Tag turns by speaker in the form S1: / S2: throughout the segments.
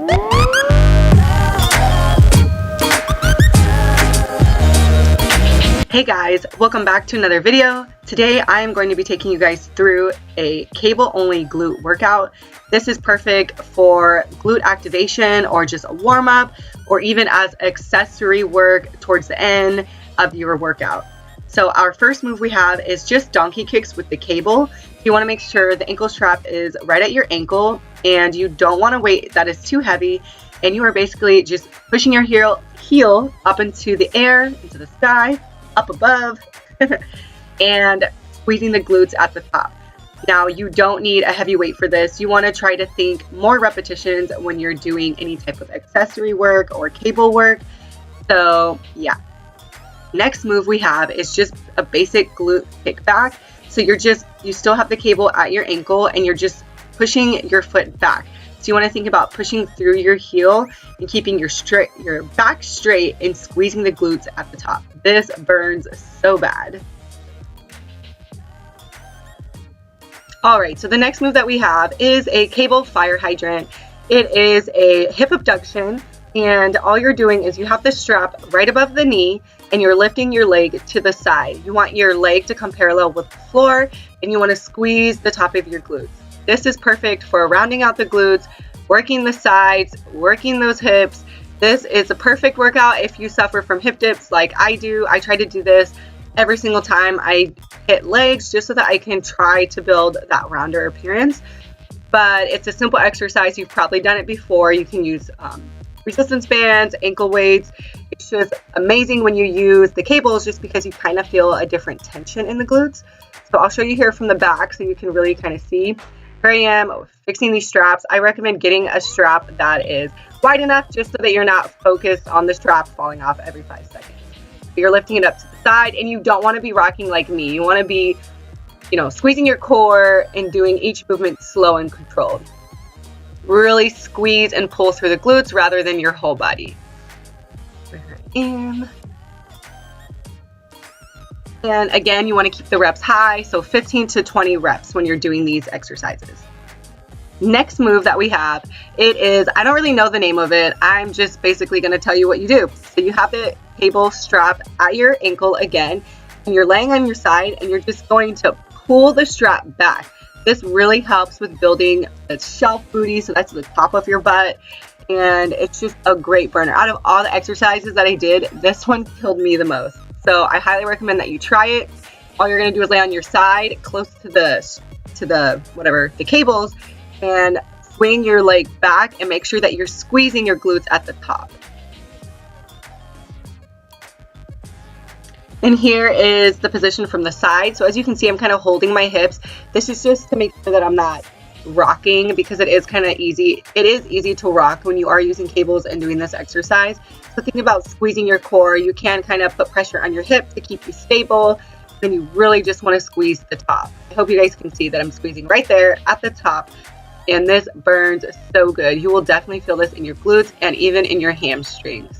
S1: Hey guys, welcome back to another video. Today I am going to be taking you guys through a cable only glute workout. This is perfect for glute activation or just a warm up or even as accessory work towards the end of your workout. So our first move we have is just donkey kicks with the cable. You want to make sure the ankle strap is right at your ankle and you don't want a weight that is too heavy, and you are basically just pushing your heel up into the air, into the sky, up above, and squeezing the glutes at the top. Now, you don't need a heavy weight for this. You want to try to think more repetitions when you're doing any type of accessory work or cable work. So yeah. Next move we have is just a basic glute kickback. So you still have the cable at your ankle and you're just pushing your foot back. So you want to think about pushing through your heel and keeping your back straight and squeezing the glutes at the top. This burns so bad. All right, so the next move that we have is a cable fire hydrant. It is a hip abduction, and all you're doing is you have the strap right above the knee and you're lifting your leg to the side. You want your leg to come parallel with the floor and you want to squeeze the top of your glutes. This is perfect for rounding out the glutes, working the sides, working those hips. This is a perfect workout if you suffer from hip dips like I do. I try to do this every single time I hit legs just so that I can try to build that rounder appearance. But it's a simple exercise. You've probably done it before. You can use resistance bands, ankle weights. It's just amazing when you use the cables just because you kind of feel a different tension in the glutes. So I'll show you here from the back so you can really kind of see. Here I am fixing these straps. I recommend getting a strap that is wide enough just so that you're not focused on the strap falling off every 5 seconds. You're lifting it up to the side and you don't want to be rocking like me. You want to be, squeezing your core and doing each movement slow and controlled. Really squeeze and pull through the glutes rather than your whole body. Here I am. And again, you want to keep the reps high, so 15 to 20 reps when you're doing these exercises. Next move that we have, I don't really know the name of it. I'm just basically going to tell you what you do. So you have the cable strap at your ankle again, and you're laying on your side, and you're just going to pull the strap back. This really helps with building the shelf booty, so that's the top of your butt, and it's just a great burner. Out of all the exercises that I did, this one killed me the most. So I highly recommend that you try it. All you're going to do is lay on your side close to the cables and swing your leg back and make sure that you're squeezing your glutes at the top. And here is the position from the side. So as you can see, I'm kind of holding my hips. This is just to make sure that I'm not rocking because it is kind of easy. It is easy to rock when you are using cables and doing this exercise. So think about squeezing your core. You can kind of put pressure on your hip to keep you stable. And you really just want to squeeze the top. I hope you guys can see that I'm squeezing right there at the top. And this burns so good. You will definitely feel this in your glutes and even in your hamstrings.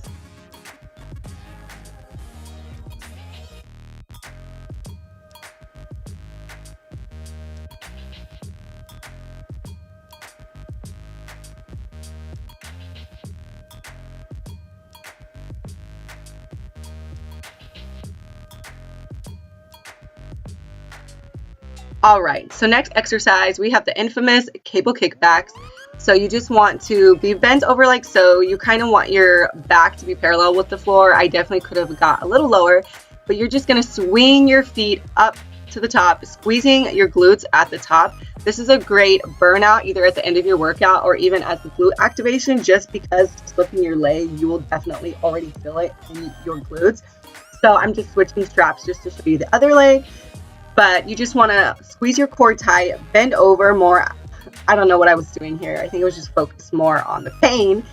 S1: All right, so next exercise, we have the infamous cable kickbacks. So you just want to be bent over like so. You kind of want your back to be parallel with the floor. I definitely could have got a little lower, but you're just gonna swing your feet up to the top, squeezing your glutes at the top. This is a great burnout either at the end of your workout or even as the glute activation, just because just lifting your leg, you will definitely already feel it in your glutes. So I'm just switching straps just to show you the other leg. But you just want to squeeze your core tight, bend over more. I don't know what I was doing here. I think it was just focused more on the pain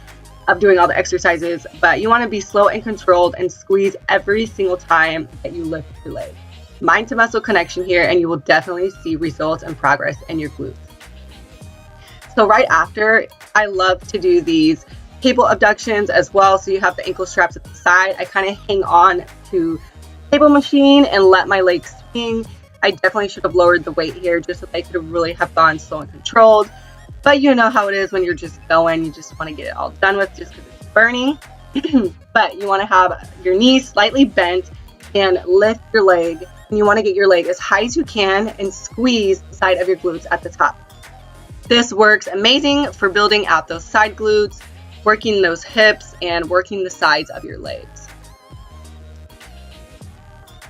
S1: of doing all the exercises. But you want to be slow and controlled and squeeze every single time that you lift your leg. Mind to muscle connection here, and you will definitely see results and progress in your glutes. So right after, I love to do these cable abductions as well. So you have the ankle straps at the side. I kind of hang on to the cable machine and let my legs swing. I definitely should have lowered the weight here just so that I could really have gone slow and controlled. But you know how it is when you're just going, you just want to get it all done with just because it's burning. But you want to have your knees slightly bent and lift your leg. And you want to get your leg as high as you can and squeeze the side of your glutes at the top. This works amazing for building out those side glutes, working those hips, and working the sides of your legs.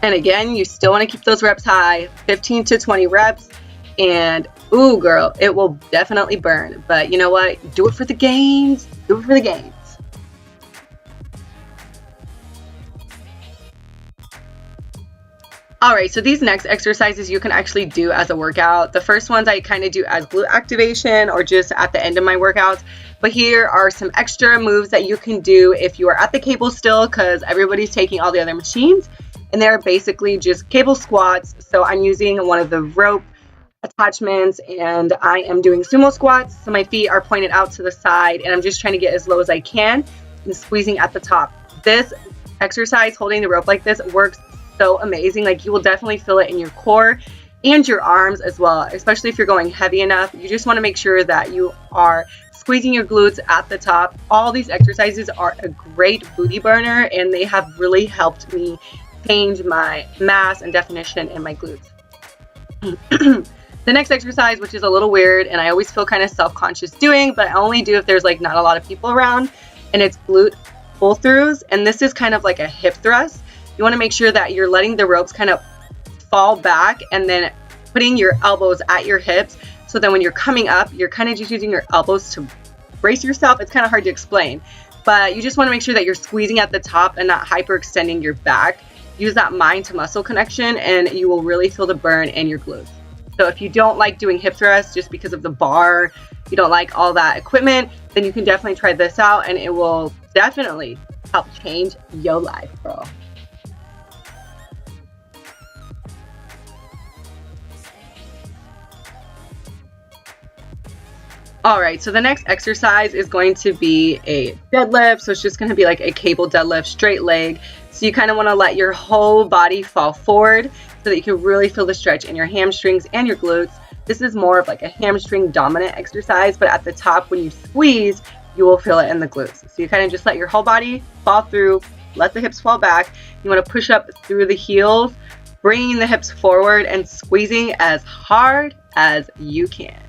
S1: And again, you still want to keep those reps high, 15 to 20 reps. And ooh, girl, it will definitely burn. But you know what? Do it for the gains. Do it for the gains. All right, so these next exercises you can actually do as a workout. The first ones I kind of do as glute activation or just at the end of my workouts. But here are some extra moves that you can do if you are at the cable still, because everybody's taking all the other machines. And they're basically just cable squats. So I'm using one of the rope attachments and I am doing sumo squats. So my feet are pointed out to the side and I'm just trying to get as low as I can and squeezing at the top. This exercise, holding the rope like this, works so amazing. Like, you will definitely feel it in your core and your arms as well, especially if you're going heavy enough. You just want to make sure that you are squeezing your glutes at the top. All these exercises are a great booty burner and they have really helped me change my mass and definition in my glutes. The next exercise, which is a little weird and I always feel kind of self-conscious doing, but I only do if there's like not a lot of people around, and it's glute pull-throughs. And this is kind of like a hip thrust. You want to make sure that you're letting the ropes kind of fall back and then putting your elbows at your hips. So then when you're coming up, you're kind of just using your elbows to brace yourself. It's kind of hard to explain, but you just want to make sure that you're squeezing at the top and not hyperextending your back. Use that mind to muscle connection and you will really feel the burn in your glutes. So if you don't like doing hip thrusts just because of the bar, you don't like all that equipment, then you can definitely try this out and it will definitely help change your life, bro. All right, so the next exercise is going to be a deadlift. So it's just going to be like a cable deadlift, straight leg. So you kind of want to let your whole body fall forward so that you can really feel the stretch in your hamstrings and your glutes. This is more of like a hamstring dominant exercise, but at the top when you squeeze, you will feel it in the glutes. So you kind of just let your whole body fall through, let the hips fall back. You want to push up through the heels, bringing the hips forward and squeezing as hard as you can.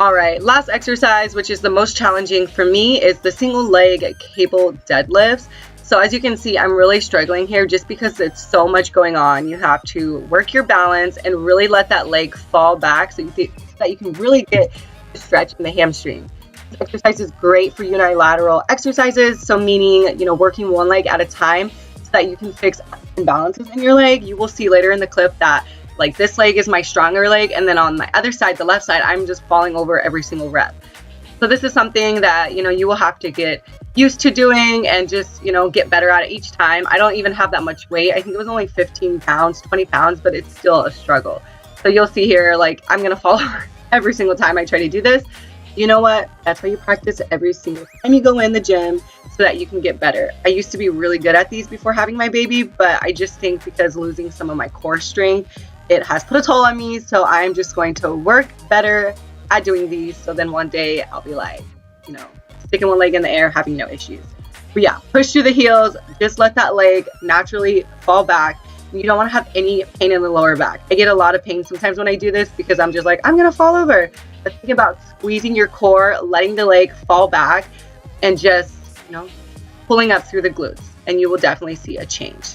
S1: All right, last exercise, which is the most challenging for me, is the single leg cable deadlifts. So as you can see, I'm really struggling here just because it's so much going on. You have to work your balance and really let that leg fall back so that you can really get the stretch in the hamstring. This exercise is great for unilateral exercises, so meaning, working one leg at a time so that you can fix imbalances in your leg. You will see later in the clip that like this leg is my stronger leg, and then on my other side, the left side, I'm just falling over every single rep. So this is something that, you will have to get used to doing and just, get better at it each time. I don't even have that much weight. I think it was only 15 pounds, 20 pounds, but it's still a struggle. So you'll see here, like, I'm going to fall over every single time I try to do this. You know what? That's why you practice every single time you go in the gym so that you can get better. I used to be really good at these before having my baby, but I just think because losing some of my core strength, it has put a toll on me. So I'm just going to work better at doing these. So then one day I'll be like, sticking one leg in the air, having no issues. But yeah, push through the heels. Just let that leg naturally fall back. You don't want to have any pain in the lower back. I get a lot of pain sometimes when I do this because I'm just like, I'm going to fall over. But think about squeezing your core, letting the leg fall back, and just, pulling up through the glutes. And you will definitely see a change.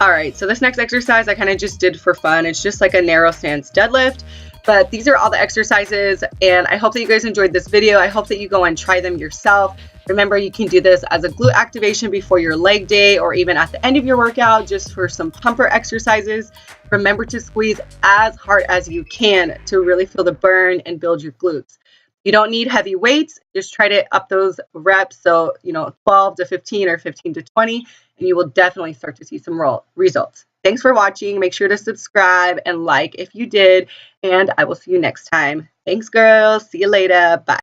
S1: All right, so this next exercise I kind of just did for fun. It's just like a narrow stance deadlift. But these are all the exercises, and I hope that you guys enjoyed this video. I hope that you go and try them yourself. Remember, you can do this as a glute activation before your leg day or even at the end of your workout just for some pumper exercises. Remember to squeeze as hard as you can to really feel the burn and build your glutes. You don't need heavy weights. Just try to up those reps. So, 12 to 15 or 15 to 20, and you will definitely start to see some results. Thanks for watching. Make sure to subscribe and like if you did, and I will see you next time. Thanks, girls. See you later. Bye.